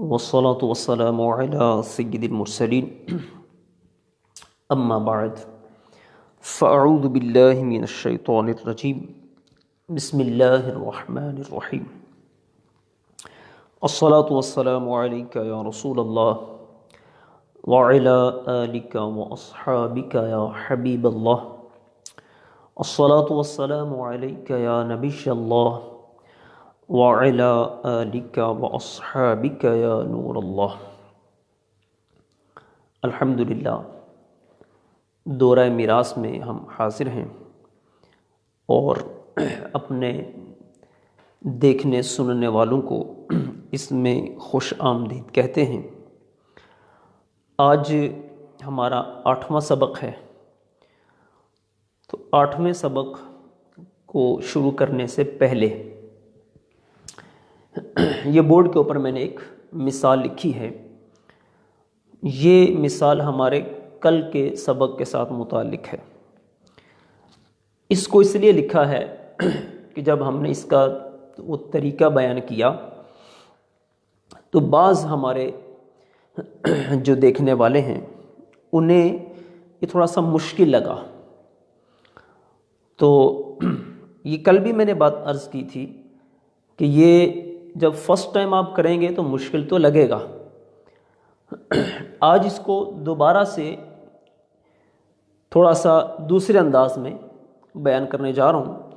والصلاة والسلام على سيد المرسلين أما بعد فأعوذ بالله من الشيطان الرجيم بسم الله الرحمن الرحيم الصلاة والسلام عليك يا رسول الله وعلى آلك وأصحابك يا حبيب الله الصلاة والسلام عليك يا نبي الله وعلى آلك وأصحابك يا نور اللہ۔ الحمدللہ دورہ میراث میں ہم حاضر ہیں اور اپنے دیکھنے سننے والوں کو اس میں خوش آمدید کہتے ہیں۔ آج ہمارا 8واں سبق ہے، تو 8ویں سبق کو شروع کرنے سے پہلے یہ بورڈ کے اوپر میں نے ایک مثال لکھی ہے۔ یہ مثال ہمارے کل کے سبق کے ساتھ متعلق ہے۔ اس کو اس لیے لکھا ہے کہ جب ہم نے اس کا وہ طریقہ بیان کیا تو بعض ہمارے جو دیکھنے والے ہیں انہیں یہ تھوڑا سا مشکل لگا۔ تو یہ کل بھی میں نے بات عرض کی تھی کہ یہ جب فرسٹ ٹائم آپ کریں گے تو مشکل تو لگے گا۔ آج اس کو دوبارہ سے تھوڑا سا دوسرے انداز میں بیان کرنے جا رہا ہوں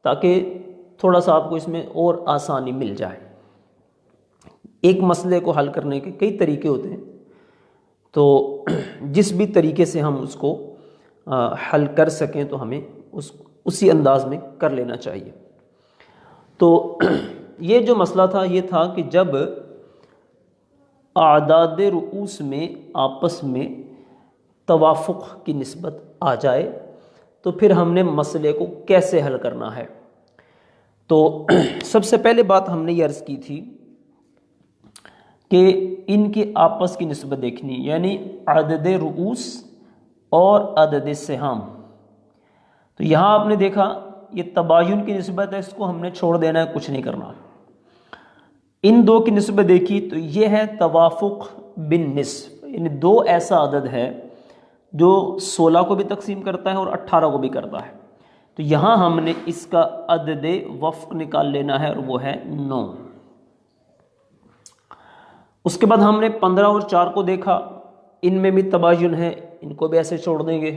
تاکہ تھوڑا سا آپ کو اس میں اور آسانی مل جائے۔ ایک مسئلے کو حل کرنے کے کئی طریقے ہوتے ہیں، تو جس بھی طریقے سے ہم اس کو حل کر سکیں تو ہمیں اسی انداز میں کر لینا چاہیے۔ تو یہ جو مسئلہ تھا یہ تھا کہ جب اعداد رؤوس میں آپس میں توافق کی نسبت آ جائے تو پھر ہم نے مسئلے کو کیسے حل کرنا ہے۔ تو سب سے پہلے بات ہم نے یہ عرض کی تھی کہ ان کی آپس کی نسبت دیکھنی، یعنی عدد رؤوس اور عدد سہام۔ تو یہاں آپ نے دیکھا یہ تباین کی نسبت ہے، اس کو ہم نے چھوڑ دینا ہے، کچھ نہیں کرنا۔ ان دو کی نسبت دیکھی تو یہ ہے توافق بالنصف، یعنی دو ایسا عدد ہے جو 16 کو بھی تقسیم کرتا ہے اور 18 کو بھی کرتا ہے۔ تو یہاں ہم نے اس کا عدد وفق نکال لینا ہے اور وہ ہے 9۔ اس کے بعد ہم نے 15 اور 4 کو دیکھا، ان میں بھی تباین ہے، ان کو بھی ایسے چھوڑ دیں گے۔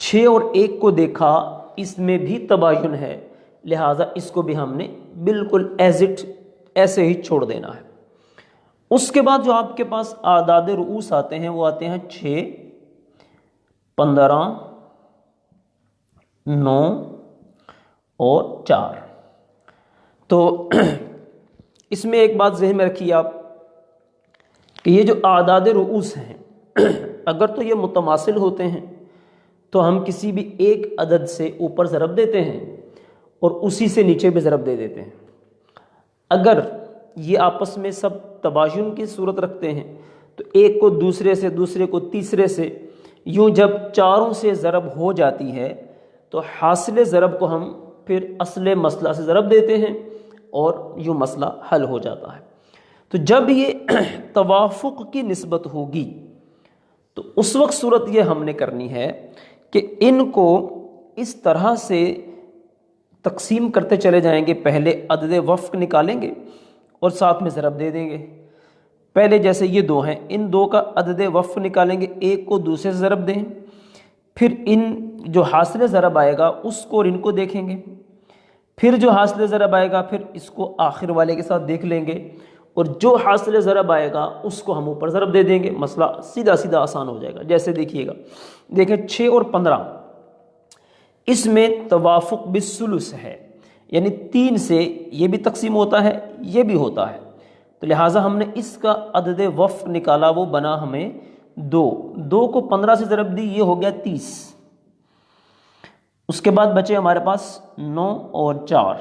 6 اور 1 کو دیکھا، اس میں بھی تباین ہے، لہٰذا اس کو بھی ہم نے بالکل ایسے ہی چھوڑ دینا ہے۔ اس کے بعد جو آپ کے پاس اعداد رؤوس آتے ہیں وہ آتے ہیں 6، 15، 9 اور 4۔ تو اس میں ایک بات ذہن میں رکھیے آپ کہ یہ جو اعداد رؤوس ہیں اگر تو یہ متماثل ہوتے ہیں تو ہم کسی بھی ایک عدد سے اوپر ضرب دیتے ہیں اور اسی سے نیچے بھی ضرب دے دیتے ہیں۔ اگر یہ آپس میں سب تباین کی صورت رکھتے ہیں تو ایک کو دوسرے سے، دوسرے کو تیسرے سے، یوں جب چاروں سے ضرب ہو جاتی ہے تو حاصل ضرب کو ہم پھر اصل مسئلہ سے ضرب دیتے ہیں اور یوں مسئلہ حل ہو جاتا ہے۔ تو جب یہ توافق کی نسبت ہوگی تو اس وقت صورت یہ ہم نے کرنی ہے کہ ان کو اس طرح سے تقسیم کرتے چلے جائیں گے، پہلے عدد وفق نکالیں گے اور ساتھ میں ضرب دے دیں گے۔ پہلے جیسے یہ 2 ہیں، ان 2 کا عدد وفق نکالیں گے، ایک کو دوسرے سے ضرب دیں، پھر ان جو حاصل ضرب آئے گا اس کو اور ان کو دیکھیں گے، پھر جو حاصل ضرب آئے گا پھر اس کو آخر والے کے ساتھ دیکھ لیں گے، اور جو حاصل ضرب آئے گا اس کو ہم اوپر ضرب دے دیں گے، مسئلہ سیدھا سیدھا آسان ہو جائے گا۔ جیسے دیکھیے گا، دیکھیں 6 اور 15 اس میں توافق بالثلث ہے، یعنی 3 سے یہ بھی تقسیم ہوتا ہے، یہ بھی ہوتا ہے، تو لہٰذا ہم نے اس کا عدد وفق نکالا، وہ بنا ہمیں 2 کو 15 سے ضرب دی، یہ ہو گیا 30۔ اس کے بعد بچے ہمارے پاس 9 اور 4۔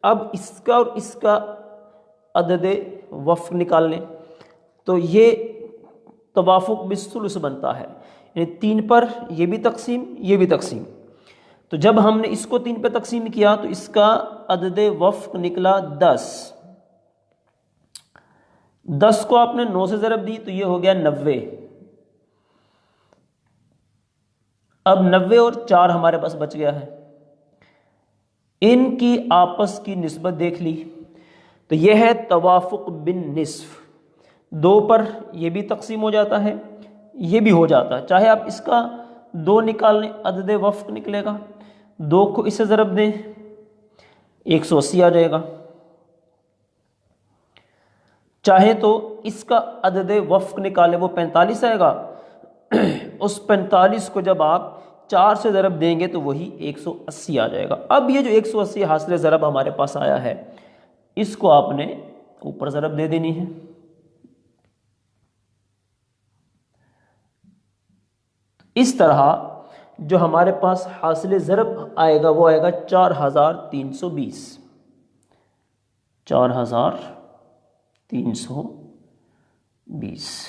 اب اس کا اور اس کا عدد وفق نکال لیں تو یہ توافق بالثلث بنتا ہے، یعنی 3 پر یہ بھی تقسیم، یہ بھی تقسیم۔ تو جب ہم نے اس کو 3 پہ تقسیم کیا تو اس کا عدد وفق نکلا 10، 10 کو آپ نے 9 سے ضرب دی تو یہ ہو گیا 90. اب 90 اور 4 ہمارے پاس بچ گیا ہے. ان کی آپس کی نسبت دیکھ لی تو یہ ہے توافق بالنصف. 2 پر یہ بھی تقسیم ہو جاتا ہے، یہ بھی ہو جاتا ہے. چاہے آپ اس کا 2 نکال لیں، عدد وفق نکلے گا. 2 کو اس سے ضرب دیں 180 آ جائے گا. چاہے تو اس کا عدد وفق نکالیں، وہ 45 آئے گا. اس 45 کو جب آپ 4 سے ضرب دیں گے تو وہی 180 آ جائے گا. اب یہ جو 180 حاصل ضرب ہمارے پاس آیا ہے، اس کو آپ نے اوپر ضرب دے دینی ہے. اس طرح جو ہمارے پاس حاصل ضرب آئے گا وہ آئے گا 4320. 4320.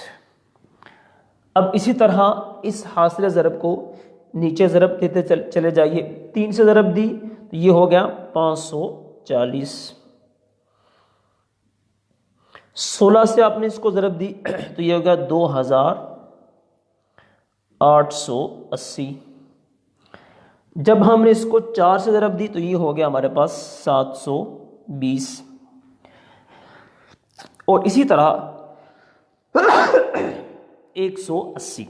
اب اسی طرح اس حاصل ضرب کو نیچے ضرب دیتے چلے جائیے. 3 سے ضرب دی تو یہ ہو گیا 540. 16 سے آپ نے اس کو ضرب دی تو یہ ہو گیا 2880. جب ہم نے اس کو 4 سے ضرب دی تو یہ ہو گیا ہمارے پاس 720. اور اسی طرح 180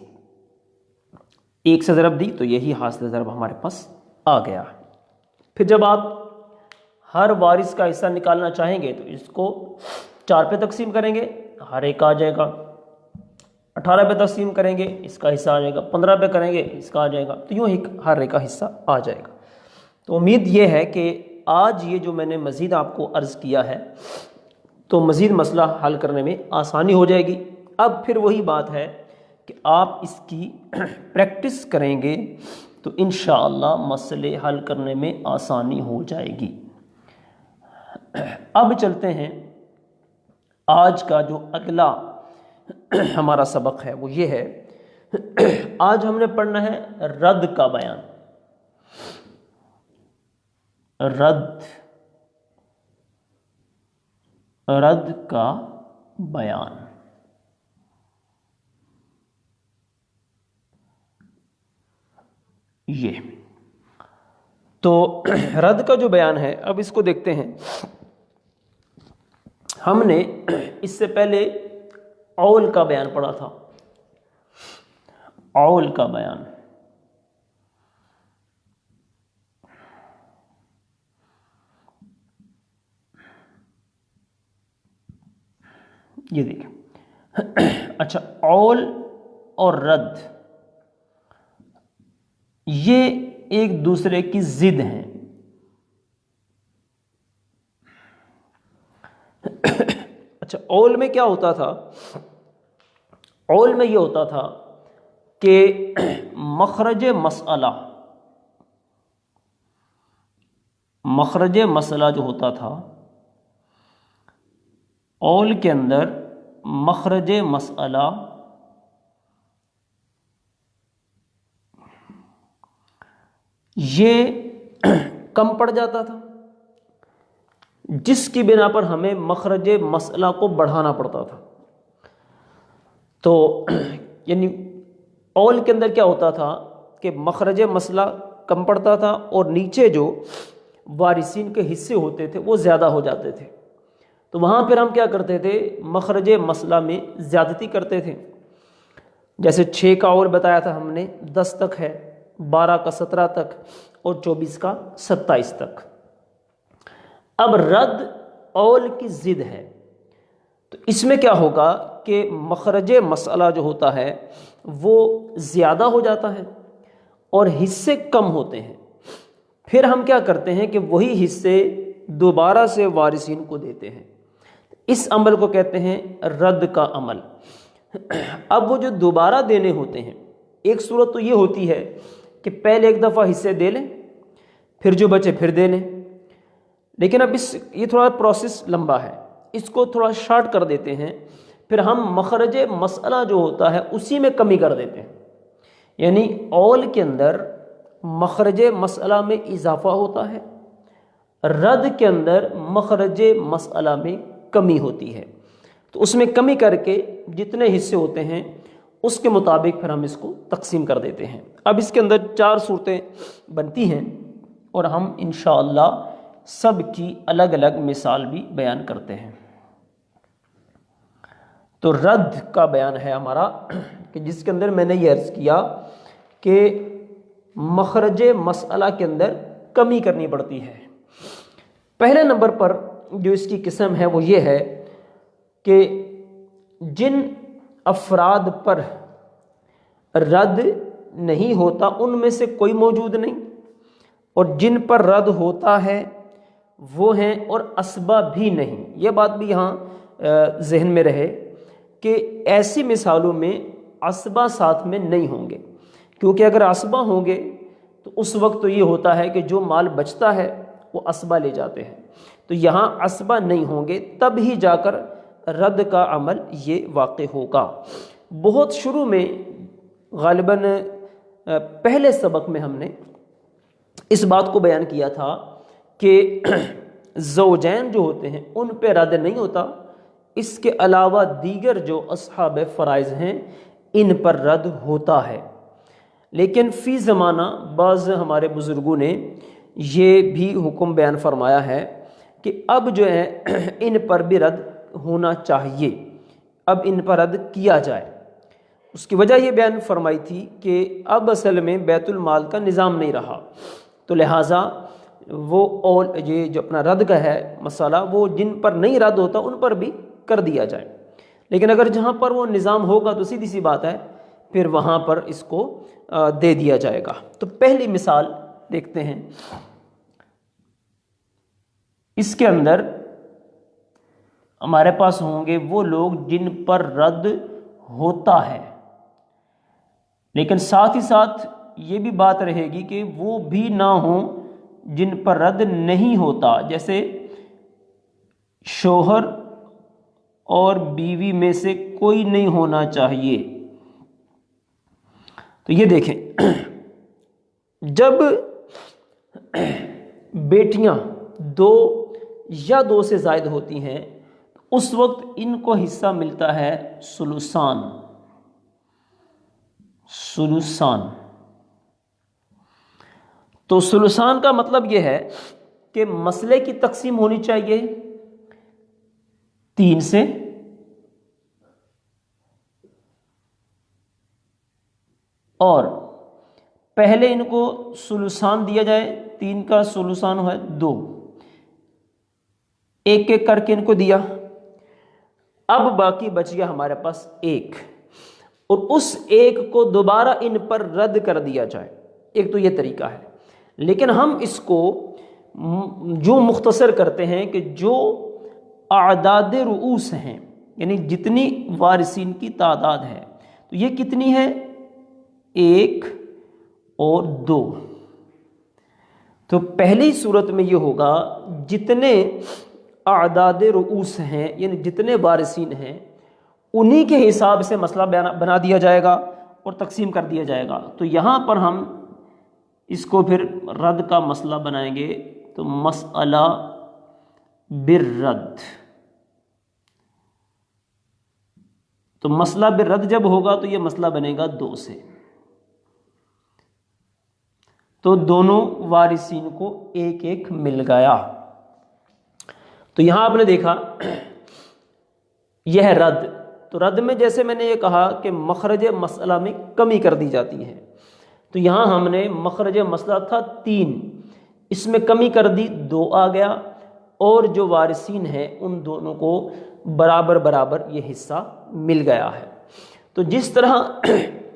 1 سے ضرب دی تو یہی حاصل ضرب ہمارے پاس آ گیا. پھر جب آپ ہر وارث کا حصہ نکالنا چاہیں گے تو اس کو 4 پہ تقسیم کریں گے، ہر ایک آ جائے گا. 18 پہ تقسیم کریں گے، اس کا حصہ آ جائے گا. 15 پہ کریں گے، اس کا آ جائے گا. تو یوں ہی ہر ایک کا حصہ آ جائے گا. تو امید یہ ہے کہ آج یہ جو میں نے مزید آپ کو عرض کیا ہے تو مزید مسئلہ حل کرنے میں آسانی ہو جائے گی. اب پھر وہی بات ہے کہ آپ اس کی پریکٹس کریں گے تو انشاءاللہ مسئلے حل کرنے میں آسانی ہو جائے گی. اب چلتے ہیں آج کا جو اگلا ہمارا سبق ہے وہ یہ ہے. آج ہم نے پڑھنا ہے رد کا بیان. رد کا بیان. یہ تو رد کا جو بیان ہے اب اس کو دیکھتے ہیں. ہم نے اس سے پہلے اول کا بیان پڑھا تھا. اول کا بیان یہ دیکھیں. اچھا، اول اور رد یہ ایک دوسرے کی ضد ہیں. اچھا، اول میں کیا ہوتا تھا؟ اول میں یہ ہوتا تھا کہ مخرج مسئلہ جو ہوتا تھا اول کے اندر مخرج مسئلہ یہ کم پڑ جاتا تھا، جس کی بنا پر ہمیں مخرج مسئلہ کو بڑھانا پڑتا تھا. تو یعنی اول کے اندر کیا ہوتا تھا کہ مخرج مسئلہ کم پڑتا تھا اور نیچے جو وارثین کے حصے ہوتے تھے وہ زیادہ ہو جاتے تھے. تو وہاں پھر ہم کیا کرتے تھے؟ مخرج مسئلہ میں زیادتی کرتے تھے. جیسے 6 کا اول بتایا تھا ہم نے 10 تک ہے، 12 کا 17 تک اور 24 کا 27 تک. اب رد اول کی ضد ہے تو اس میں کیا ہوگا کہ مخرج مسئلہ جو ہوتا ہے وہ زیادہ ہو جاتا ہے اور حصے کم ہوتے ہیں. پھر ہم کیا کرتے ہیں کہ وہی حصے دوبارہ سے وارثین کو دیتے ہیں. اس عمل کو کہتے ہیں رد کا عمل. اب وہ جو دوبارہ دینے ہوتے ہیں، ایک صورت تو یہ ہوتی ہے کہ پہلے ایک دفعہ حصے دے لیں، پھر جو بچے پھر دے لیں. لیکن اب یہ تھوڑا پروسیس لمبا ہے، اس کو تھوڑا شارٹ کر دیتے ہیں. پھر ہم مخرج مسئلہ جو ہوتا ہے اسی میں کمی کر دیتے ہیں. یعنی اول کے اندر مخرج مسئلہ میں اضافہ ہوتا ہے، رد کے اندر مخرج مسئلہ میں کمی ہوتی ہے. تو اس میں کمی کر کے جتنے حصے ہوتے ہیں اس کے مطابق پھر ہم اس کو تقسیم کر دیتے ہیں۔ اب اس کے اندر 4 صورتیں بنتی ہیں اور ہم انشاءاللہ سب کی الگ الگ مثال بھی بیان کرتے ہیں۔ تو رد کا بیان ہے ہمارا، کہ جس کے اندر میں نے یہ عرض کیا کہ مخرج مسئلہ کے اندر کمی کرنی پڑتی ہے۔ پہلے نمبر پر جو اس کی قسم ہے وہ یہ ہے کہ جن افراد پر رد نہیں ہوتا ان میں سے کوئی موجود نہیں، اور جن پر رد ہوتا ہے وہ ہیں اور اسباب بھی نہیں۔ یہ بات بھی یہاں ذہن میں رہے کہ ایسی مثالوں میں اسباب ساتھ میں نہیں ہوں گے، کیونکہ اگر اسباب ہوں گے تو اس وقت تو یہ ہوتا ہے کہ جو مال بچتا ہے وہ اسباب لے جاتے ہیں، تو یہاں اسباب نہیں ہوں گے، تب ہی جا کر رد کا عمل یہ واقع ہوگا۔ بہت شروع میں غالباً پہلے سبق میں ہم نے اس بات کو بیان کیا تھا کہ زوجین جو ہوتے ہیں ان پہ رد نہیں ہوتا، اس کے علاوہ دیگر جو اصحاب فرائض ہیں ان پر رد ہوتا ہے۔ لیکن فی زمانہ بعض ہمارے بزرگوں نے یہ بھی حکم بیان فرمایا ہے کہ اب جو ہے ان پر بھی رد ہونا چاہیے، اب ان پر رد کیا جائے۔ اس کی وجہ یہ بیان فرمائی تھی کہ اب اصل میں بیت المال کا نظام نہیں رہا، تو لہٰذا وہ اور یہ جو اپنا رد کا ہے مسئلہ وہ جن پر نہیں رد ہوتا ان پر بھی کر دیا جائے، لیکن اگر جہاں پر وہ نظام ہوگا تو سیدھی سی بات ہے پھر وہاں پر اس کو دے دیا جائے گا۔ تو پہلی مثال دیکھتے ہیں، اس کے اندر ہمارے پاس ہوں گے وہ لوگ جن پر رد ہوتا ہے، لیکن ساتھ ہی ساتھ یہ بھی بات رہے گی کہ وہ بھی نہ ہوں جن پر رد نہیں ہوتا، جیسے شوہر اور بیوی میں سے کوئی نہیں ہونا چاہیے۔ تو یہ دیکھیں، جب بیٹیاں 2 یا 2 سے زائد ہوتی ہیں اس وقت ان کو حصہ ملتا ہے ثلثان۔ تو ثلثان کا مطلب یہ ہے کہ مسئلے کی تقسیم ہونی چاہیے 3 سے، اور پہلے ان کو ثلثان دیا جائے، 3 کا ثلثان ہے 2، ایک ایک کر کے ان کو دیا، اب باقی بچ گیا ہمارے پاس 1، اور اس 1 کو دوبارہ ان پر رد کر دیا جائے۔ ایک تو یہ طریقہ ہے، لیکن ہم اس کو جو مختصر کرتے ہیں کہ جو اعداد رؤوس ہیں، یعنی جتنی وارثین کی تعداد ہے، تو یہ کتنی ہے؟ 1 اور 2۔ تو پہلی صورت میں یہ ہوگا جتنے اعداد رؤوس ہیں یعنی جتنے وارثین ہیں انہی کے حساب سے مسئلہ بنا دیا جائے گا اور تقسیم کر دیا جائے گا۔ تو یہاں پر ہم اس کو پھر رد کا مسئلہ بنائیں گے، تو مسئلہ بالرد۔ تو مسئلہ بالرد جب ہوگا تو یہ مسئلہ بنے گا 2 سے، تو دونوں وارثین کو 1 مل گیا۔ تو یہاں آپ نے دیکھا یہ ہے رد۔ تو رد میں جیسے میں نے یہ کہا کہ مخرج مسئلہ میں کمی کر دی جاتی ہے، تو یہاں ہم نے مخرج مسئلہ تھا 3، اس میں کمی کر دی 2 آ گیا، اور جو وارثین ہیں ان دونوں کو برابر برابر یہ حصہ مل گیا ہے۔ تو جس طرح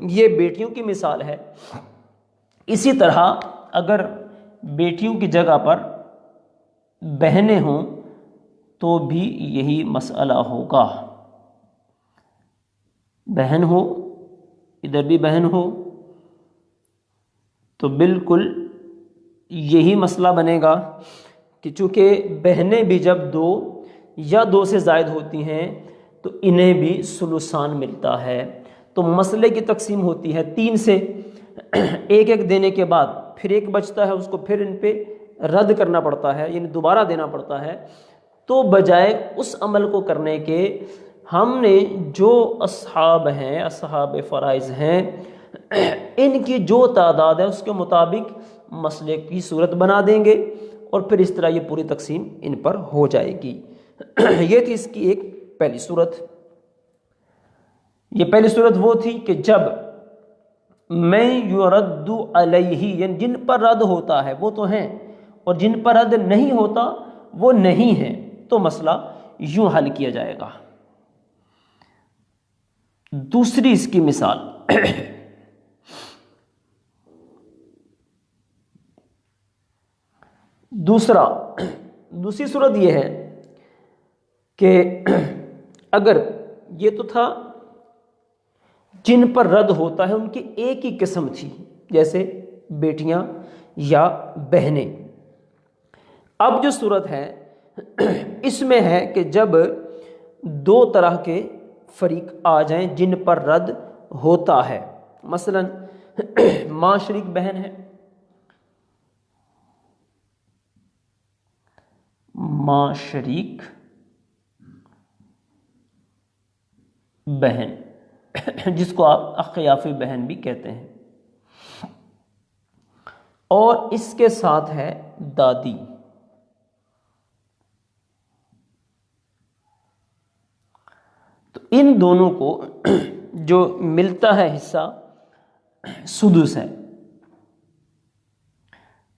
یہ بیٹیوں کی مثال ہے، اسی طرح اگر بیٹیوں کی جگہ پر بہنیں ہوں تو بھی یہی مسئلہ ہوگا۔ بہن ہو، ادھر بھی بہن ہو، تو بالکل یہی مسئلہ بنے گا کہ چونکہ بہنیں بھی جب 2 یا 2 سے زائد ہوتی ہیں تو انہیں بھی ثلثان ملتا ہے۔ تو مسئلے کی تقسیم ہوتی ہے 3 سے، 1 دینے کے بعد پھر 1 بچتا ہے، اس کو پھر ان پہ رد کرنا پڑتا ہے، یعنی دوبارہ دینا پڑتا ہے۔ تو بجائے اس عمل کو کرنے کے ہم نے جو اصحاب ہیں، اصحاب فرائض ہیں، ان کی جو تعداد ہے اس کے مطابق مسئلے کی صورت بنا دیں گے، اور پھر اس طرح یہ پوری تقسیم ان پر ہو جائے گی۔ یہ تھی اس کی ایک پہلی صورت۔ یہ پہلی صورت وہ تھی کہ جب میں یرد علیہ، یعنی جن پر رد ہوتا ہے وہ تو ہیں، اور جن پر رد نہیں ہوتا وہ نہیں ہیں، تو مسئلہ یوں حل کیا جائے گا۔ دوسری اس کی مثال، دوسری صورت یہ ہے کہ اگر یہ تو تھا جن پر رد ہوتا ہے ان کی ایک ہی قسم تھی، جیسے بیٹیاں یا بہنیں۔ اب جو صورت ہے اس میں ہے کہ جب دو طرح کے فریق آ جائیں جن پر رد ہوتا ہے، مثلا ماں شریک بہن ہے، ماں شریک بہن، جس کو آپ اخیافی بہن بھی کہتے ہیں، اور اس کے ساتھ ہے دادی۔ تو ان دونوں کو جو ملتا ہے حصہ سدس ہے۔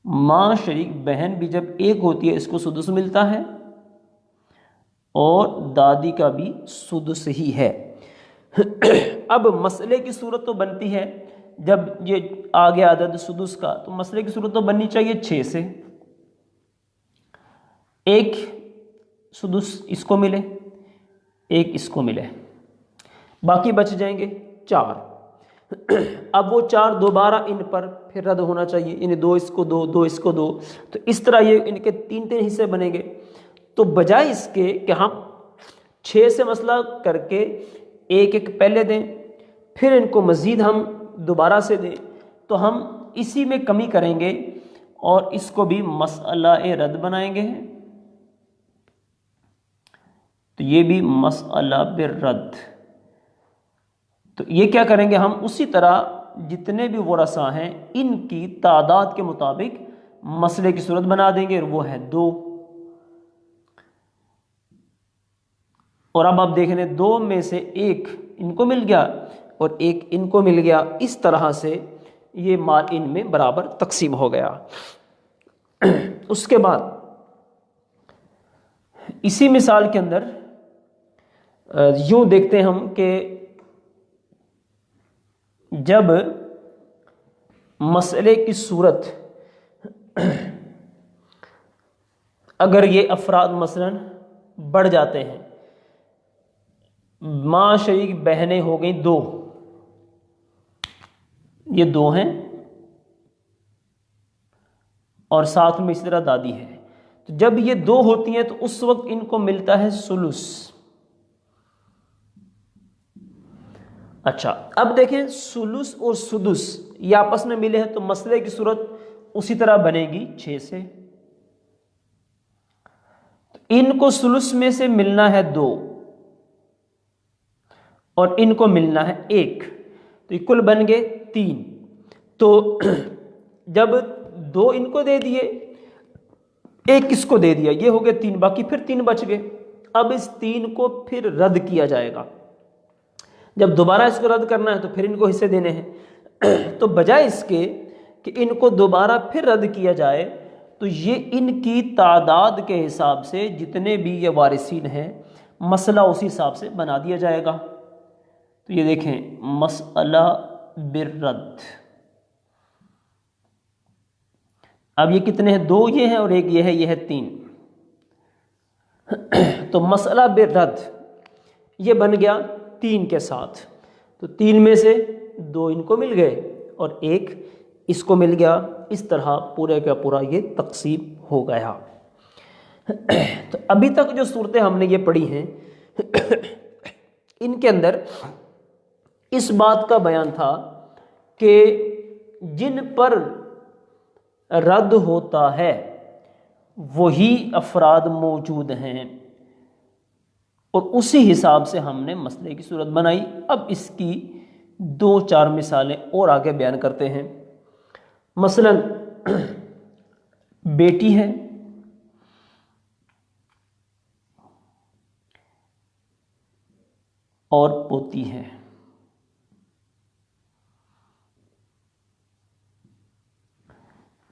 ماں شریک بہن بھی جب ایک ہوتی ہے اس کو سدس ملتا ہے، اور دادی کا بھی سدس ہی ہے۔ اب مسئلے کی صورت تو بنتی ہے، جب یہ آ گیا عدد سدس کا تو مسئلے کی صورت تو بننی چاہیے 6 سے، ایک سدس اس کو ملے، ایک اس کو ملے، باقی بچ جائیں گے 4۔ اب وہ 4 دوبارہ ان پر پھر رد ہونا چاہیے، یعنی 2 اس کو 2، 2 اس کو 2، تو اس طرح یہ ان کے 3 حصے بنیں گے۔ تو بجائے اس کے کہ ہم 6 سے مسئلہ کر کے ایک ایک پہلے دیں، پھر ان کو مزید ہم دوبارہ سے دیں، تو ہم اسی میں کمی کریں گے اور اس کو بھی مسئلہ رد بنائیں گے، تو یہ بھی مسئلہ بالرد۔ تو یہ کیا کریں گے، ہم اسی طرح جتنے بھی ورثاء ہیں ان کی تعداد کے مطابق مسئلے کی صورت بنا دیں گے، اور وہ ہے 2۔ اور اب آپ دیکھ لیں 2 میں سے ایک ان کو مل گیا اور ایک ان کو مل گیا، اس طرح سے یہ مال ان میں برابر تقسیم ہو گیا۔ اس کے بعد اسی مثال کے اندر یوں دیکھتے ہیں ہم کہ جب مسئلے کی صورت اگر یہ افراد مثلا بڑھ جاتے ہیں، ماں شریک بہنیں ہو گئیں 2، یہ 2 ہیں اور ساتھ میں اس طرح دادی ہے، تو جب یہ 2 ہوتی ہیں تو اس وقت ان کو ملتا ہے ثلث۔ اچھا اب دیکھیں ثلث اور سدس یہ آپس میں ملے ہیں، تو مسئلے کی صورت اسی طرح بنے گی 6 سے۔ تو ان کو ثلث میں سے ملنا ہے 2 اور ان کو ملنا ہے 1، تو یہ کل بن گئے 3۔ تو جب 2 ان کو دے دیے، 1 اس کو دے دیا، یہ ہو گئے 3، باقی پھر 3 بچ گئے۔ اب اس 3 کو پھر رد کیا جائے گا، جب دوبارہ اس کو رد کرنا ہے تو پھر ان کو حصے دینے ہیں۔ تو بجائے اس کے کہ ان کو دوبارہ پھر رد کیا جائے، تو یہ ان کی تعداد کے حساب سے جتنے بھی یہ وارثین ہیں مسئلہ اسی حساب سے بنا دیا جائے گا۔ تو یہ دیکھیں مسئلہ بالرد، اب یہ کتنے ہیں، 2 یہ ہیں اور 1 یہ ہے 3۔ تو مسئلہ بالرد یہ بن گیا 3 کے ساتھ، تو 3 میں سے 2 ان کو مل گئے اور 1 اس کو مل گیا، اس طرح پورے کا پورا یہ تقسیم ہو گیا۔ تو ابھی تک جو صورتیں ہم نے یہ پڑھی ہیں ان کے اندر اس بات کا بیان تھا کہ جن پر رد ہوتا ہے وہی افراد موجود ہیں، اور اسی حساب سے ہم نے مسئلے کی صورت بنائی۔ اب اس کی 2-4 مثالیں اور آگے بیان کرتے ہیں۔ مثلا بیٹی ہے اور پوتی ہے،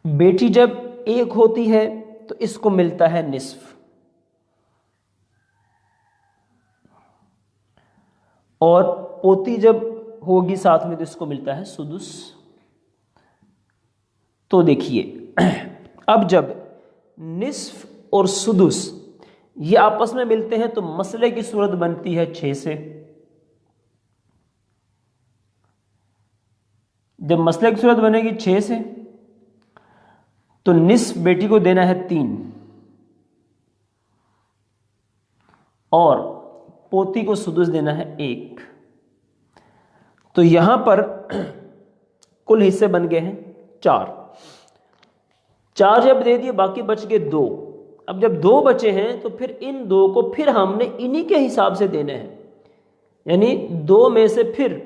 بیٹی جب ایک ہوتی ہے تو اس کو ملتا ہے نصف، اور پوتی جب ہوگی ساتھ میں تو اس کو ملتا ہے سدس۔ تو دیکھیے اب جب نصف اور سدس یہ آپس میں ملتے ہیں تو مسئلے کی صورت بنتی ہے 6 سے۔ جب مسئلے کی صورت بنے گی 6 سے تو نصف بیٹی کو دینا ہے 3 اور پوتی کو سدس دینا ہے 1۔ تو یہاں پر کل حصے بن گئے ہیں 4 جب دے دیے باقی بچ گئے 2۔ اب جب 2 بچے ہیں تو پھر ان 2 کو پھر ہم نے انہی کے حساب سے دینے ہیں، یعنی 2 میں سے پھر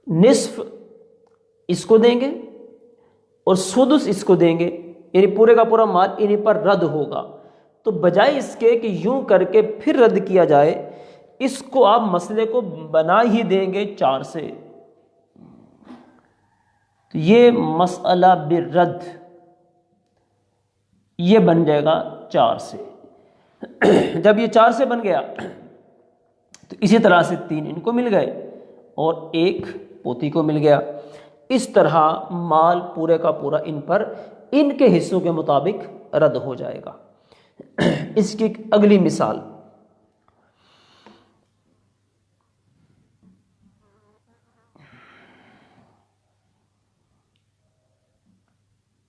نصف اس کو دیں گے اور سدس اس کو دیں گے، یعنی پورے کا پورا مال انہی پر رد ہوگا۔ تو بجائے اس کے کہ یوں کر کے پھر رد کیا جائے، اس کو آپ مسئلے کو بنا ہی دیں گے 4 سے۔ تو یہ مسئلہ بالرد یہ بن جائے گا 4 سے۔ جب یہ 4 سے بن گیا تو اسی طرح سے 3 ان کو مل گئے اور 1 پوتی کو مل گیا۔ اس طرح مال پورے کا پورا ان پر ان کے حصوں کے مطابق رد ہو جائے گا۔ اس کی اگلی مثال،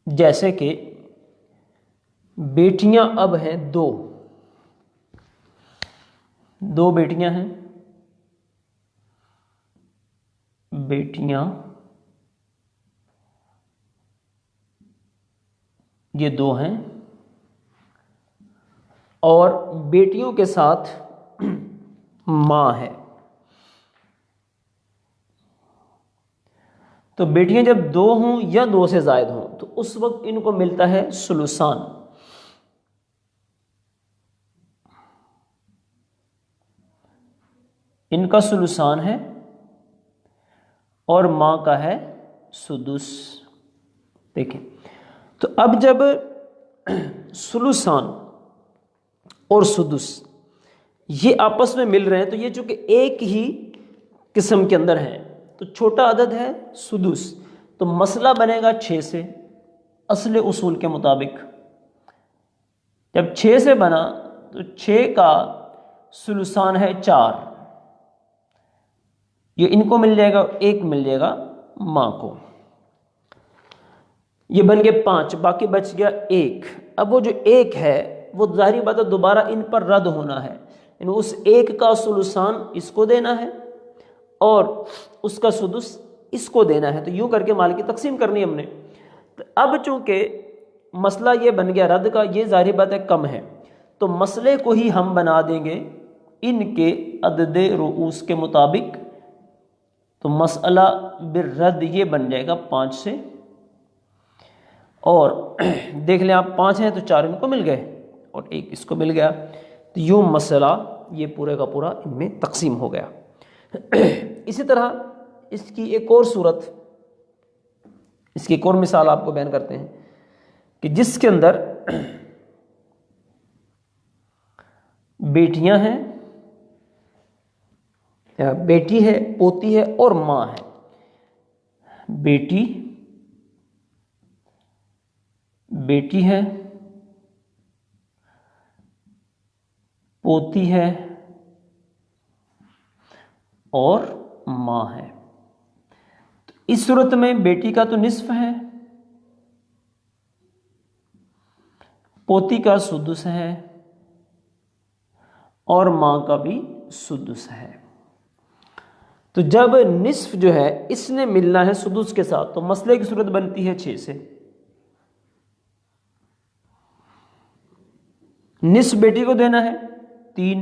جیسے کہ بیٹیاں اب ہیں 2 بیٹیاں ہیں، بیٹیاں یہ 2 ہیں اور بیٹیوں کے ساتھ ماں ہے۔ تو بیٹیاں جب 2 ہوں یا 2 سے زائد ہوں تو اس وقت ان کو ملتا ہے ثلثان۔ ان کا ثلثان ہے اور ماں کا ہے سدس۔ دیکھیں تو اب جب ثلثان اور سدس یہ آپس میں مل رہے ہیں تو یہ چونکہ ایک ہی قسم کے اندر ہیں تو چھوٹا عدد ہے سدس، تو مسئلہ بنے گا 6 سے اصل اصول کے مطابق۔ جب 6 سے بنا تو 6 کا ثلثان ہے 4، یہ ان کو مل جائے گا، 1 مل جائے گا ماں کو، یہ بن گئے 5، باقی بچ گیا 1۔ اب وہ جو 1 ہے وہ ظاہری بات ہے دوبارہ ان پر رد ہونا ہے، یعنی اس 1 کا ثلثان اس کو دینا ہے اور اس کا سدس اس کو دینا ہے، تو یوں کر کے مال کی تقسیم کرنی ہم نے۔ اب چونکہ مسئلہ یہ بن گیا رد کا، یہ ظاہری بات ہے کم ہے، تو مسئلے کو ہی ہم بنا دیں گے ان کے عدد رؤوس کے مطابق۔ تو مسئلہ بالرد یہ بن جائے گا 5 سے، اور دیکھ لیں آپ 5 ہیں تو 4 ان کو مل گئے اور 1 اس کو مل گیا، تو یوں مسئلہ یہ پورے کا پورا ان میں تقسیم ہو گیا۔ اسی طرح اس کی ایک اور صورت، اس کی ایک اور مثال آپ کو بیان کرتے ہیں کہ جس کے اندر بیٹیاں ہیں، بیٹی ہے، پوتی ہے اور ماں ہے۔ بیٹی ہے، پوتی ہے اور ماں ہے۔ تو اس صورت میں بیٹی کا تو نصف ہے، پوتی کا سدس ہے اور ماں کا بھی سدس ہے۔ تو جب نصف جو ہے اس نے ملنا ہے سدس کے ساتھ تو مسئلے کی صورت بنتی ہے 6 سے۔ نصف بیٹی کو دینا ہے 3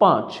5।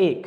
1।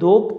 2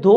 2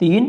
3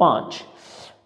5।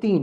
3।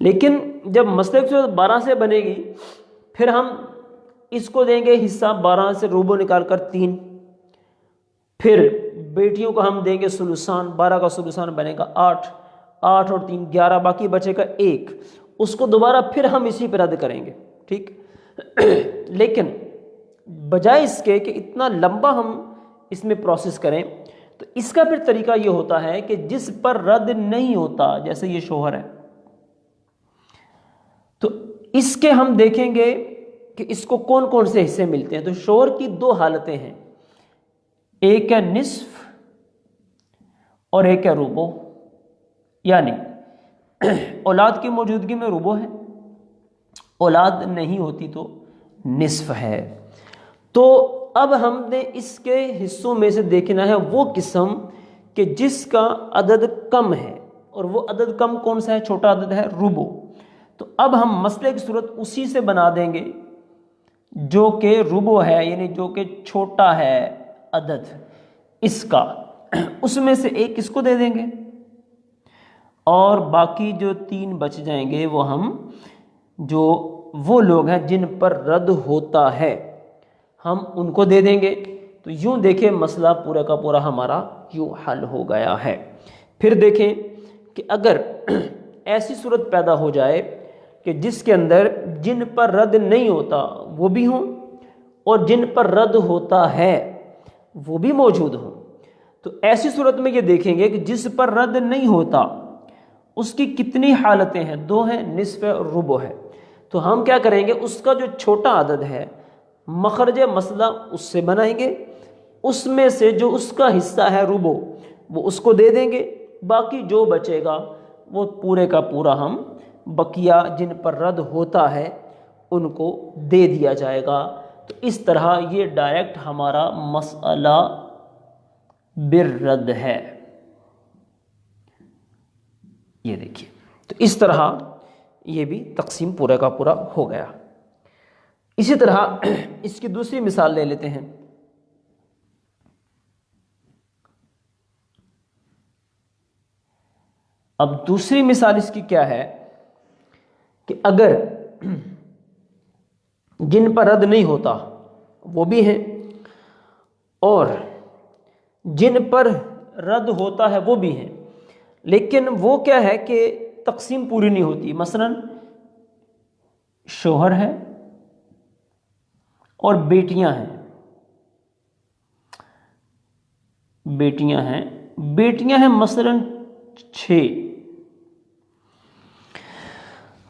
لیکن جب مسئلے کی صورت 12 سے بنے گی پھر ہم اس کو دیں گے حصہ 12 سے ربع نکال کر 3، پھر بیٹیوں کو ہم دیں گے سلوسان، 12 کا سلوسان بنے گا 8، 8 اور 3 11، باقی بچے گا 1، اس کو دوبارہ پھر ہم اسی پہ رد کریں گے، ٹھیک۔ لیکن بجائے اس کے کہ اتنا لمبا ہم اس میں پروسیس کریں، تو اس کا پھر طریقہ یہ ہوتا ہے کہ جس پر رد نہیں ہوتا، جیسے یہ شوہر ہے، تو اس کے ہم دیکھیں گے کہ اس کو کون کون سے حصے ملتے ہیں۔ تو شوہر کی 2 حالتیں ہیں، ایک ہے نصف اور ایک ہے ربع، یعنی اولاد کی موجودگی میں ربع ہے، اولاد نہیں ہوتی تو نصف ہے۔ تو اب ہم نے اس کے حصوں میں سے دیکھنا ہے وہ قسم کہ جس کا عدد کم ہے، اور وہ عدد کم کون سا ہے؟ چھوٹا عدد ہے ربع۔ تو اب ہم مسئلے کی صورت اسی سے بنا دیں گے جو کہ ربع ہے، یعنی جو کہ چھوٹا ہے عدد اس کا، اس میں سے ایک اس کو دے دیں گے، اور باقی جو 3 بچ جائیں گے وہ ہم جو وہ لوگ ہیں جن پر رد ہوتا ہے ہم ان کو دے دیں گے۔ تو یوں دیکھیں مسئلہ پورا کا پورا ہمارا یوں حل ہو گیا ہے۔ پھر دیکھیں کہ اگر ایسی صورت پیدا ہو جائے کہ جس کے اندر جن پر رد نہیں ہوتا وہ بھی ہوں اور جن پر رد ہوتا ہے وہ بھی موجود ہوں، تو ایسی صورت میں یہ دیکھیں گے کہ جس پر رد نہیں ہوتا اس کی کتنی حالتیں ہیں؟ 2 ہیں، نصف ہے اور ربع ہے۔ تو ہم کیا کریں گے، اس کا جو چھوٹا عدد ہے مخرج مسئلہ اس سے بنائیں گے، اس میں سے جو اس کا حصہ ہے ربع وہ اس کو دے دیں گے، باقی جو بچے گا وہ پورے کا پورا ہم بقیہ جن پر رد ہوتا ہے ان کو دے دیا جائے گا۔ تو اس طرح یہ ڈائریکٹ ہمارا مسئلہ بالرد ہے، یہ دیکھیے۔ تو اس طرح یہ بھی تقسیم پورے کا پورا ہو گیا۔ اسی طرح اس کی دوسری مثال لے لیتے ہیں۔ اب دوسری مثال اس کی کیا ہے کہ اگر جن پر رد نہیں ہوتا وہ بھی ہیں اور جن پر رد ہوتا ہے وہ بھی ہیں، لیکن وہ کیا ہے کہ تقسیم پوری نہیں ہوتی۔ مثلا شوہر ہے اور بیٹیاں ہیں، بیٹیاں ہیں مثلا 6۔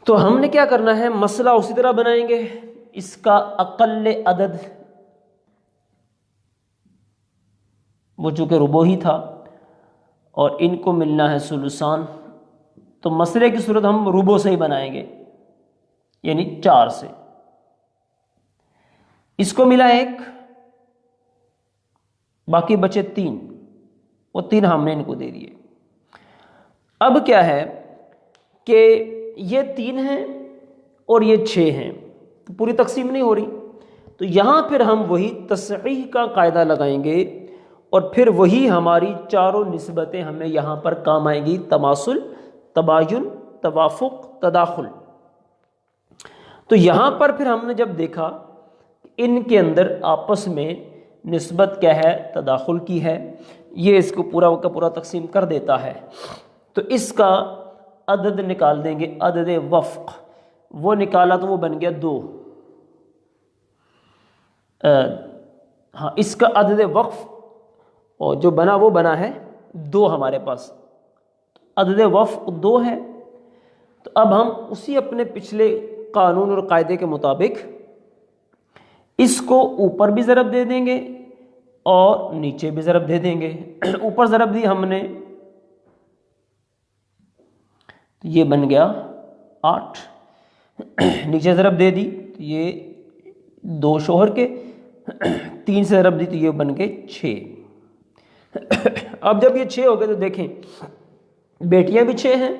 تو ہم نے کیا کرنا ہے، مسئلہ اسی طرح بنائیں گے، اس کا اقل عدد وہ چونکہ ربع ہی تھا اور ان کو ملنا ہے ثلثان، تو مسئلے کی صورت ہم ربع سے ہی بنائیں گے، یعنی 4 سے۔ اس کو ملا 1، باقی بچے 3، وہ 3 ہم نے ان کو دے دیے۔ اب کیا ہے کہ یہ 3 ہیں اور یہ 6 ہیں، تو پوری تقسیم نہیں ہو رہی، تو یہاں پھر ہم وہی تصحیح کا قاعدہ لگائیں گے اور پھر وہی ہماری چاروں نسبتیں ہمیں یہاں پر کام آئیں گی، تماثل، تباین، توافق، تداخل۔ تو یہاں پر پھر ہم نے جب دیکھا ان کے اندر آپس میں نسبت کیا ہے، تداخل کی ہے، یہ اس کو پورا کا پورا تقسیم کر دیتا ہے، تو اس کا عدد نکال دیں گے، عدد وفق وہ نکالا تو وہ بن گیا 2۔ ہاں، اس کا عدد وقف اور جو بنا وہ بنا ہے 2 ہمارے پاس، عدد وفق 2 ہے۔ تو اب ہم اسی اپنے پچھلے قانون اور قاعدے کے مطابق اس کو اوپر بھی ضرب دے دیں گے اور نیچے بھی ضرب دے دیں گے۔ اوپر ضرب دی ہم نے تو یہ بن گیا 8، نیچے ضرب دے دی تو یہ 2 شوہر کے، 3 سے ضرب دی تو یہ بن گئے 6۔ اب جب یہ 6 ہو گئے تو دیکھیں بیٹیاں بھی 6 ہیں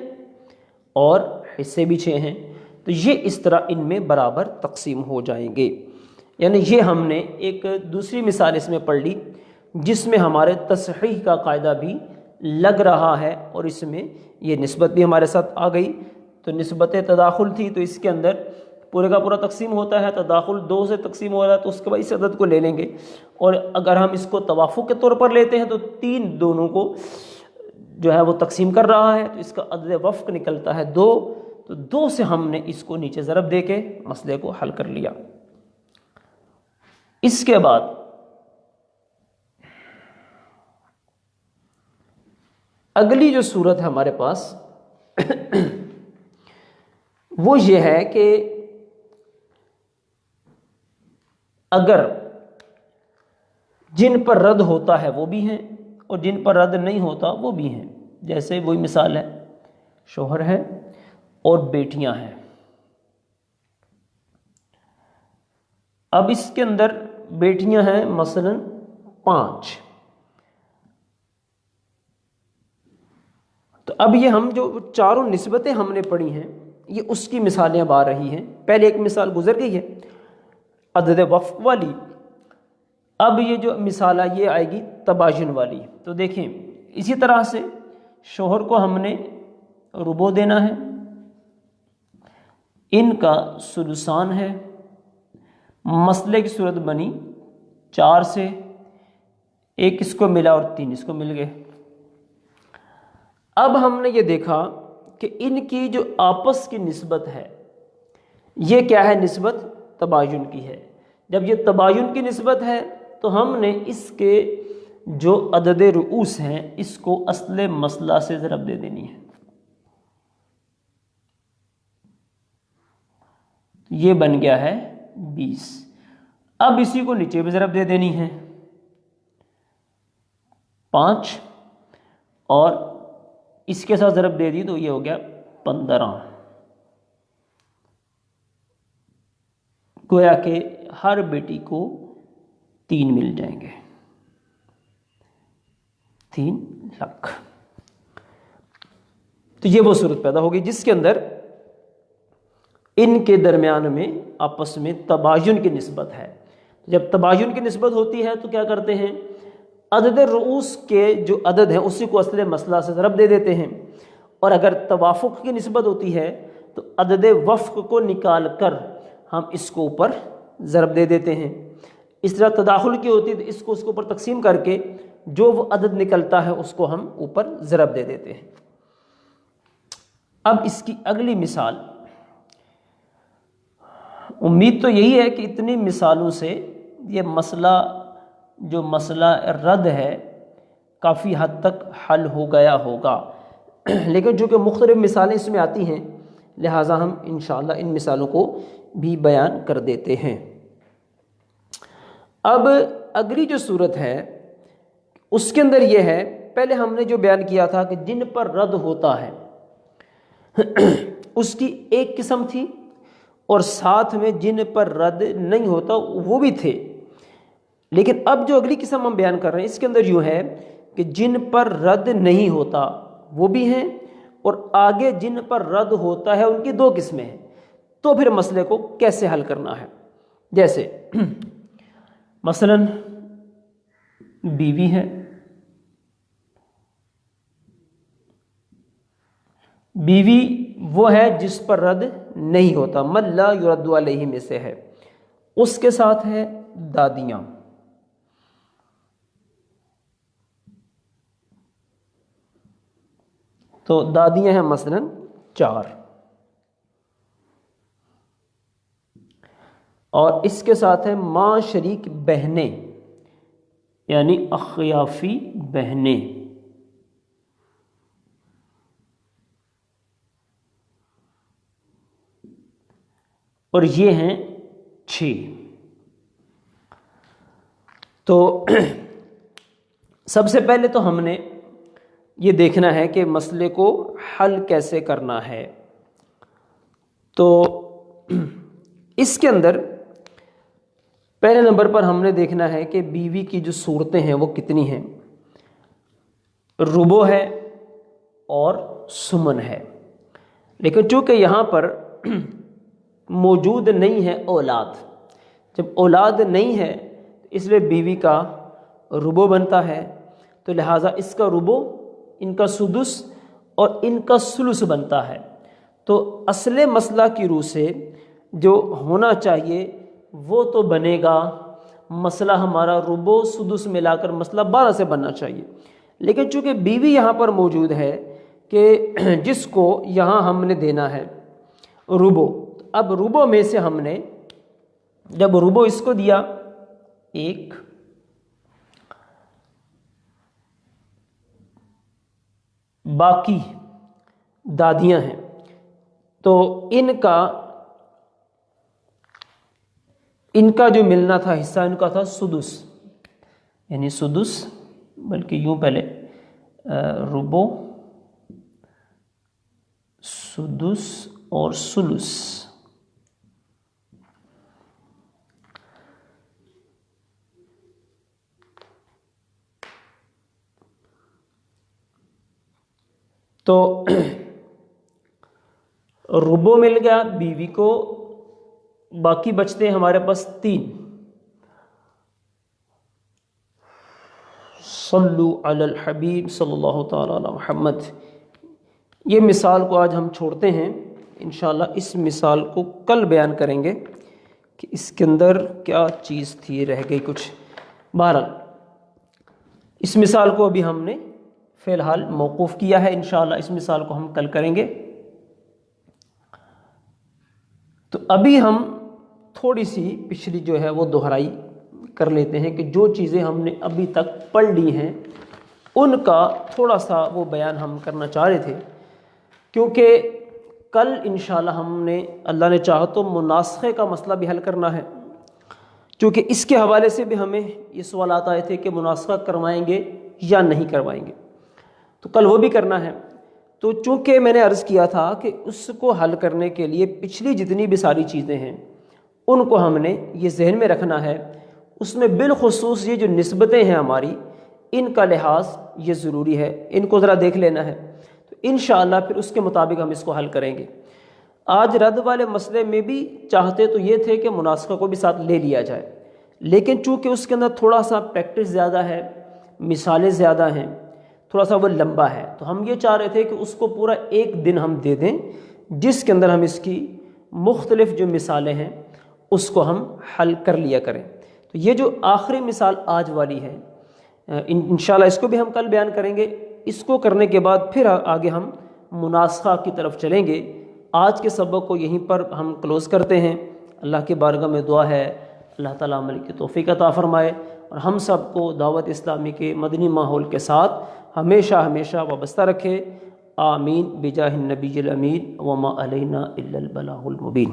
اور حصے بھی 6 ہیں، تو یہ اس طرح ان میں برابر تقسیم ہو جائیں گے۔ یعنی یہ ہم نے ایک دوسری مثال اس میں پڑھ لی جس میں ہمارے تصحیح کا قاعدہ بھی لگ رہا ہے اور اس میں یہ نسبت بھی ہمارے ساتھ آ گئی۔ تو تو نسبت تداخل تھی، تو اس کے اندر پورے کا پورا تقسیم ہوتا ہے، تداخل 2 سے تقسیم ہو رہا ہے تو اس کے بعد اس عدد کو لے لیں گے، اور اگر ہم اس کو توافق کے طور پر لیتے ہیں تو 3 دونوں کو جو ہے وہ تقسیم کر رہا ہے، تو اس کا عدد وفق نکلتا ہے 2، تو 2 سے ہم نے اس کو نیچے ضرب دے کے مسئلے کو حل کر لیا۔ اس کے بعد اگلی جو صورت ہے ہمارے پاس وہ یہ ہے کہ اگر جن پر رد ہوتا ہے وہ بھی ہیں اور جن پر رد نہیں ہوتا وہ بھی ہیں، جیسے وہی مثال ہے، شوہر ہے اور بیٹیاں ہیں۔ اب اس کے اندر بیٹیاں ہیں مثلا 5، تو اب یہ ہم جو چاروں نسبتیں ہم نے پڑھی ہیں یہ اس کی مثالیں اب آ رہی ہیں۔ پہلے ایک مثال گزر گئی ہے عدد وفق والی، اب یہ جو مثال ہے یہ آئے گی تباین والی۔ تو دیکھیں اسی طرح سے شوہر کو ہم نے ربع دینا ہے، ان کا ثلثان ہے، مسئلے کی صورت بنی 4 سے، 1 اس کو ملا اور 3 اس کو مل گئے۔ اب ہم نے یہ دیکھا کہ ان کی جو آپس کی نسبت ہے یہ کیا ہے؟ نسبت تباین کی ہے۔ جب یہ تباین کی نسبت ہے تو ہم نے اس کے جو عدد رؤوس ہیں اس کو اصل مسئلہ سے ضرب دے دینی ہے۔ یہ بن گیا ہے 20۔ اب اسی کو نیچے بھی ضرب دے دینی ہے 5، اور اس کے ساتھ ضرب دے دی تو یہ ہو گیا 15۔ گویا کہ ہر بیٹی کو 3 مل جائیں گے، 3 لاکھ۔ تو یہ وہ صورت پیدا ہوگی جس کے اندر ان کے درمیان میں آپس میں تباین کی نسبت ہے۔ جب تباین کی نسبت ہوتی ہے تو کیا کرتے ہیں؟ عدد رؤوس کے جو عدد ہیں اسی کو اصل مسئلہ سے ضرب دے دیتے ہیں، اور اگر توافق کی نسبت ہوتی ہے تو عدد وفق کو نکال کر ہم اس کو اوپر ضرب دے دیتے ہیں۔ اس طرح تداخل کی ہوتی ہے تو اس کو اوپر تقسیم کر کے جو وہ عدد نکلتا ہے اس کو ہم اوپر ضرب دے دیتے ہیں۔ اب اس کی اگلی مثال، امید تو یہی ہے کہ اتنی مثالوں سے یہ مسئلہ جو مسئلہ رد ہے کافی حد تک حل ہو گیا ہوگا، لیکن چونکہ مختلف مثالیں اس میں آتی ہیں لہٰذا ہم انشاءاللہ ان مثالوں کو بھی بیان کر دیتے ہیں۔ اب اگلی جو صورت ہے اس کے اندر یہ ہے، پہلے ہم نے جو بیان کیا تھا کہ جن پر رد ہوتا ہے اس کی ایک قسم تھی، اور ساتھ میں جن پر رد نہیں ہوتا وہ بھی تھے، لیکن اب جو اگلی قسم ہم بیان کر رہے ہیں اس کے اندر یوں ہے کہ جن پر رد نہیں ہوتا وہ بھی ہیں، اور آگے جن پر رد ہوتا ہے ان کی 2 قسمیں ہیں۔ تو پھر مسئلے کو کیسے حل کرنا ہے؟ جیسے مثلا بیوی ہے، بیوی وہ ہے جس پر رد نہیں ہوتا، من لا یرد علیہ میں سے ہے، اس کے ساتھ ہے دادیاں، تو دادیاں ہیں مثلا 4، اور اس کے ساتھ ہے ماں شریک بہنیں یعنی اخیافی بہنیں، اور یہ ہیں 6۔ تو سب سے پہلے تو ہم نے یہ دیکھنا ہے کہ مسئلے کو حل کیسے کرنا ہے۔ تو اس کے اندر پہلے نمبر پر ہم نے دیکھنا ہے کہ بیوی کی جو صورتیں ہیں وہ کتنی ہیں، ربع ہے اور سمن ہے، لیکن چونکہ یہاں پر موجود نہیں ہے اولاد، جب اولاد نہیں ہے اس لیے بیوی کا ربع بنتا ہے، تو لہٰذا اس کا ربع، ان کا سدس اور ان کا ثلث بنتا ہے۔ تو اصل مسئلہ کی روح سے جو ہونا چاہیے وہ تو بنے گا، مسئلہ ہمارا ربع سدس ملا کر مسئلہ 12 سے بننا چاہیے، لیکن چونکہ بیوی یہاں پر موجود ہے کہ جس کو یہاں ہم نے دینا ہے ربع، اب ربع میں سے ہم نے جب ربع اس کو دیا 1، باقی دادیاں ہیں تو ان کا جو ملنا تھا حصہ ان کا تھا سدس، یعنی سدس، بلکہ یوں پہلے ربع، سدس اور سلس، تو ربع مل گیا بیوی کو، باقی بچتے ہیں ہمارے پاس 3۔ صلو علی الحبیب صلی اللہ تعالی علی محمد۔ یہ مثال کو آج ہم چھوڑتے ہیں، انشاءاللہ اس مثال کو کل بیان کریں گے کہ اس کے اندر کیا چیز تھی، رہ گئی کچھ۔ بہرحال اس مثال کو ابھی ہم نے فی الحال موقوف کیا ہے، انشاءاللہ اس مثال کو ہم کل کریں گے۔ تو ابھی ہم تھوڑی سی پچھلی جو ہے وہ دہرائی کر لیتے ہیں کہ جو چیزیں ہم نے ابھی تک پڑھ لی ہیں ان کا تھوڑا سا وہ بیان ہم کرنا چاہ رہے تھے، کیونکہ کل انشاءاللہ ہم نے اللہ نے چاہا تو مناسخے کا مسئلہ بھی حل کرنا ہے، کیونکہ اس کے حوالے سے بھی ہمیں یہ سوالات آئے تھے کہ مناسخہ کروائیں گے یا نہیں کروائیں گے، تو کل وہ بھی کرنا ہے۔ تو چونکہ میں نے عرض کیا تھا کہ اس کو حل کرنے کے لیے پچھلی جتنی بھی ساری چیزیں ہیں ان کو ہم نے یہ ذہن میں رکھنا ہے، اس میں بالخصوص یہ جو نسبتیں ہیں ہماری ان کا لحاظ یہ ضروری ہے، ان کو ذرا دیکھ لینا ہے، تو انشاءاللہ پھر اس کے مطابق ہم اس کو حل کریں گے۔ آج رد والے مسئلے میں بھی چاہتے تو یہ تھے کہ مناسخہ کو بھی ساتھ لے لیا جائے، لیکن چونکہ اس کے اندر تھوڑا سا پریکٹس زیادہ ہے، مثالیں زیادہ ہیں، تھوڑا سا وہ لمبا ہے، تو ہم یہ چاہ رہے تھے کہ اس کو پورا 1 دن ہم دے دیں جس کے اندر ہم اس کی مختلف جو مثالیں ہیں اس کو ہم حل کر لیا کریں۔ تو یہ جو آخری مثال آج والی ہے انشاءاللہ اس کو بھی ہم کل بیان کریں گے، اس کو کرنے کے بعد پھر آگے ہم مناسخہ کی طرف چلیں گے۔ آج کے سبق کو یہیں پر ہم کلوز کرتے ہیں۔ اللہ کی بارگاہ میں دعا ہے اللہ تعالیٰ عمل کی توفیق عطا فرمائے اور ہم سب کو دعوت اسلامی کے مدنی ماحول کے ساتھ ہمیشہ ہمیشہ وابستہ رکھے۔ آمین بجاہ النبی الامین وما علینا الا البلاغ المبین۔